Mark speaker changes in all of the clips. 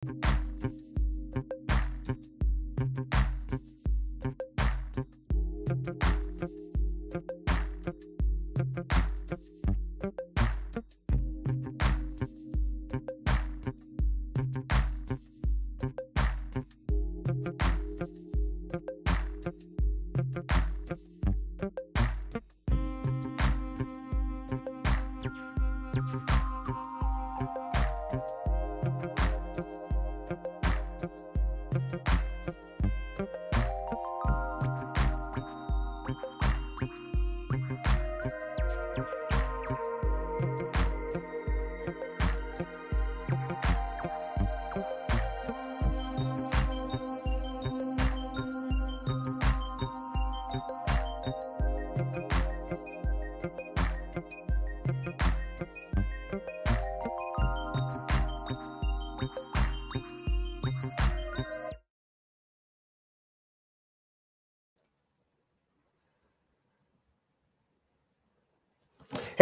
Speaker 1: Hey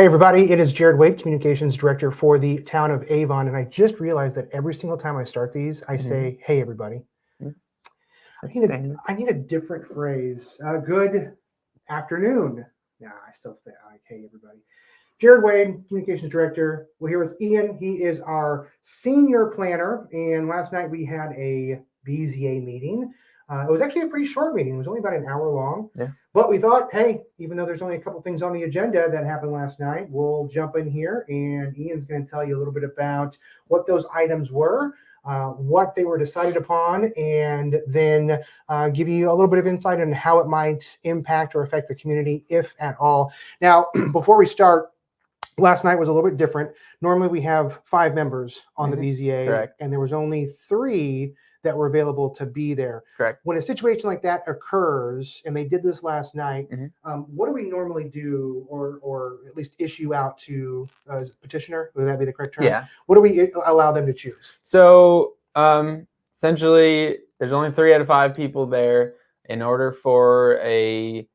Speaker 1: everybody, it is Jared Wade, Communications Director for the town of Avon, and I just realized that every single time I start these, I say, hey everybody. I need a different phrase. Good afternoon. Yeah, I still say like, hey everybody. Jared Wade, Communications Director. We're here with Ian. He is our senior planner, and last night we had a BZA meeting. It was actually a pretty short meeting. It was only about an hour long.
Speaker 2: Yeah.
Speaker 1: But we thought, hey, even though there's only a couple things on the agenda that happened last night, we'll jump in here, and Ian's going to tell you a little bit about what those items were, what they were decided upon, and then give you a little bit of insight on how it might impact or affect the community, if at all. Now, before we start, last night was a little bit different. Normally we have 5 members on the BZA,
Speaker 2: Correct.
Speaker 1: and there was only 3 that were available to be there.
Speaker 2: Correct.
Speaker 1: When a situation like that occurs, and they did this last night, what do we normally do, or at least issue out to a petitioner? Would that be the correct term?
Speaker 2: Yeah.
Speaker 1: What do we allow them to choose?
Speaker 2: So essentially, there's only 3 out of 5 people there. In order for a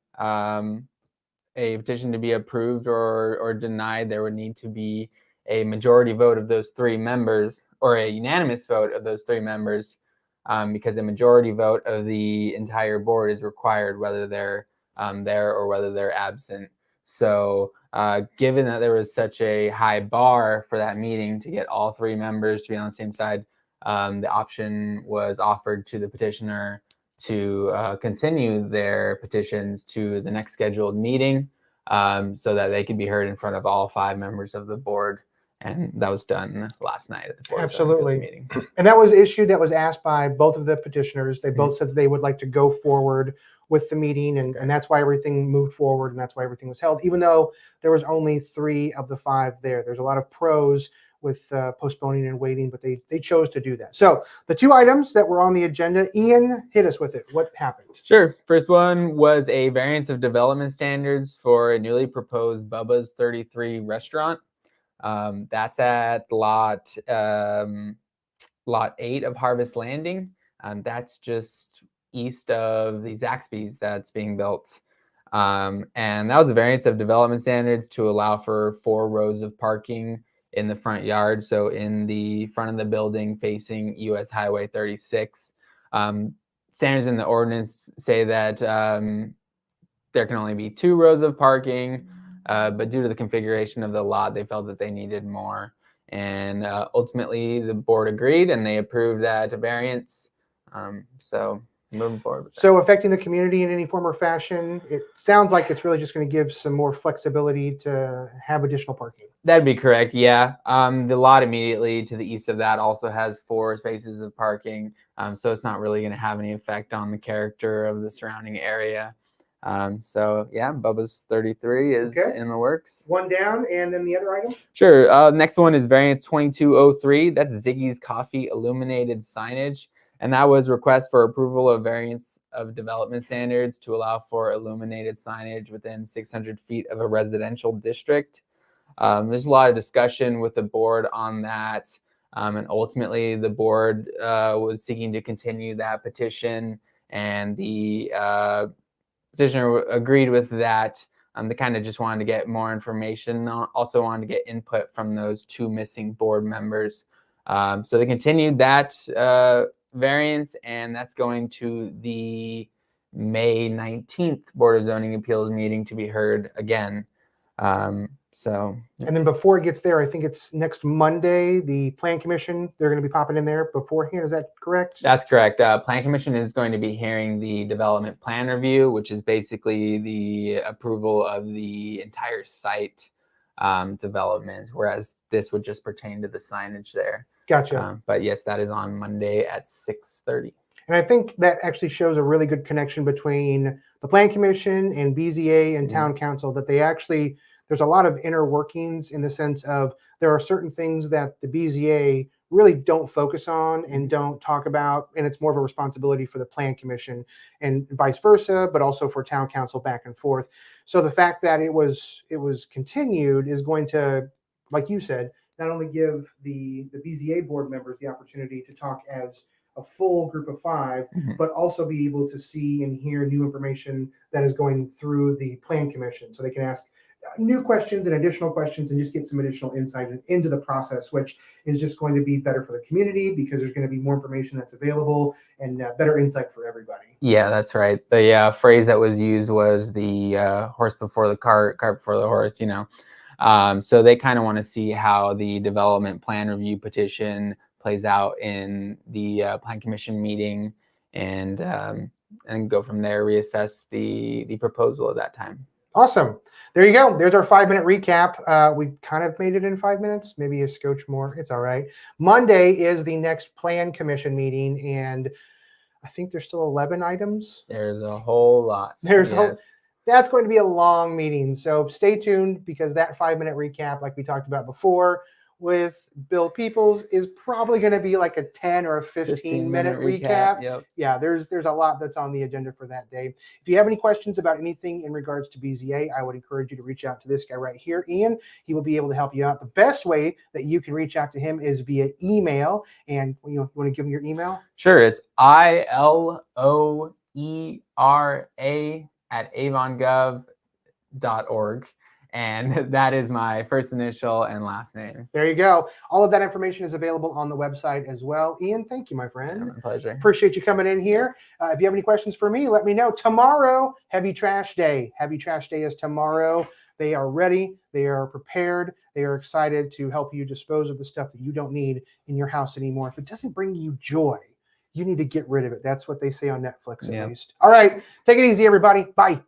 Speaker 2: petition to be approved or denied, there would need to be a majority vote of those 3 members, or a unanimous vote of those 3 members, because a majority vote of the entire board is required, whether they're there or whether they're absent. So given that there was such a high bar for that meeting to get all 3 members to be on the same side, the option was offered to the petitioner to continue their petitions to the next scheduled meeting, so that they could be heard in front of all 5 members of the board. And that was done last night at the board
Speaker 1: Absolutely.
Speaker 2: meeting.
Speaker 1: And that was an issue that was asked by both of the petitioners. They both said that they would like to go forward with the meeting, and that's why everything moved forward, and that's why everything was held, even though there was only 3 of the 5 there. There's a lot of pros with postponing and waiting, but they chose to do that. So the 2 items that were on the agenda, Ian, hit us with it. What happened?
Speaker 2: Sure. First one was a variance of development standards for a newly proposed Bubba's 33 restaurant. That's at lot 8 of Harvest Landing. That's just east of the Zaxby's that's being built. And that was a variance of development standards to allow for 4 rows of parking in the front yard. So in the front of the building facing US Highway 36. Standards in the ordinance say that there can only be 2 rows of parking. But due to the configuration of the lot, they felt that they needed more. And ultimately, the board agreed, and they approved that variance. So moving forward with that.
Speaker 1: So affecting the community in any form or fashion, it sounds like it's really just going to give some more flexibility to have additional parking.
Speaker 2: That'd be correct, yeah. The lot immediately to the east of that also has 4 spaces of parking. So it's not really going to have any effect on the character of the surrounding area. So yeah, Bubba's 33 is in the works.
Speaker 1: One down, and then the other item?
Speaker 2: Sure. Next one is variance 2203. That's Ziggy's Coffee illuminated signage. And that was request for approval of variance of development standards to allow for illuminated signage within 600 feet of a residential district. There's a lot of discussion with the board on that. And ultimately, the board was seeking to continue that petition, and the petitioner agreed with that. They kind of just wanted to get more information. Also wanted to get input from those 2 missing board members. So they continued that variance, and that's going to the May 19th Board of Zoning Appeals meeting to be heard again.
Speaker 1: And then before it gets there, I think it's next Monday, the Plan Commission, they're going to be popping in there beforehand. Is that correct?
Speaker 2: That's correct. Plan Commission is going to be hearing the development plan review, which is basically the approval of the entire site development, whereas this would just pertain to the signage there.
Speaker 1: Gotcha.
Speaker 2: But yes, that is on Monday at 6:30.
Speaker 1: And I think that actually shows a really good connection between the Plan Commission and BZA and Town Council, that they actually, there's a lot of inner workings in the sense of there are certain things that the BZA really don't focus on and don't talk about, and it's more of a responsibility for the Plan Commission and vice versa, but also for Town Council back and forth. So the fact that it was continued is going to, like you said, not only give the BZA board members the opportunity to talk as a full group of 5, but also be able to see and hear new information that is going through the Plan Commission. So they can ask new questions and additional questions and just get some additional insight into the process, which is just going to be better for the community because there's going to be more information that's available and better insight for everybody.
Speaker 2: Yeah, that's right. The phrase that was used was the horse before the cart, cart before the horse, So they kind of want to see how the development plan review petition plays out in the Plan Commission meeting, and go from there, reassess the proposal at that time.
Speaker 1: Awesome. There you go. There's our 5-minute recap. We kind of made it in 5 minutes, maybe a scotch more. It's all right. Monday is the next Plan Commission meeting, and I think there's still 11 items.
Speaker 2: There's a whole lot.
Speaker 1: That's going to be a long meeting. So stay tuned, because that 5-minute recap, like we talked about before, with Bill Peoples is probably going to be like a 10 or a 15-minute recap.
Speaker 2: Yep.
Speaker 1: Yeah, there's a lot that's on the agenda for that day. If you have any questions about anything in regards to BZA, I would encourage you to reach out to this guy right here, Ian. He will be able to help you out. The best way that you can reach out to him is via email. And you want to give him your email?
Speaker 2: Sure. It's iloera@avongov.org. And that is my first initial and last name.
Speaker 1: There you go. All of that information is available on the website as well. Ian, thank you, my friend.
Speaker 2: Yeah, my pleasure.
Speaker 1: Appreciate you coming in here. If you have any questions for me, let me know. Tomorrow, Heavy Trash Day. Heavy Trash Day is tomorrow. They are ready. They are prepared. They are excited to help you dispose of the stuff that you don't need in your house anymore. If it doesn't bring you joy, you need to get rid of it. That's what they say on Netflix, at least. All right. Take it easy, everybody. Bye.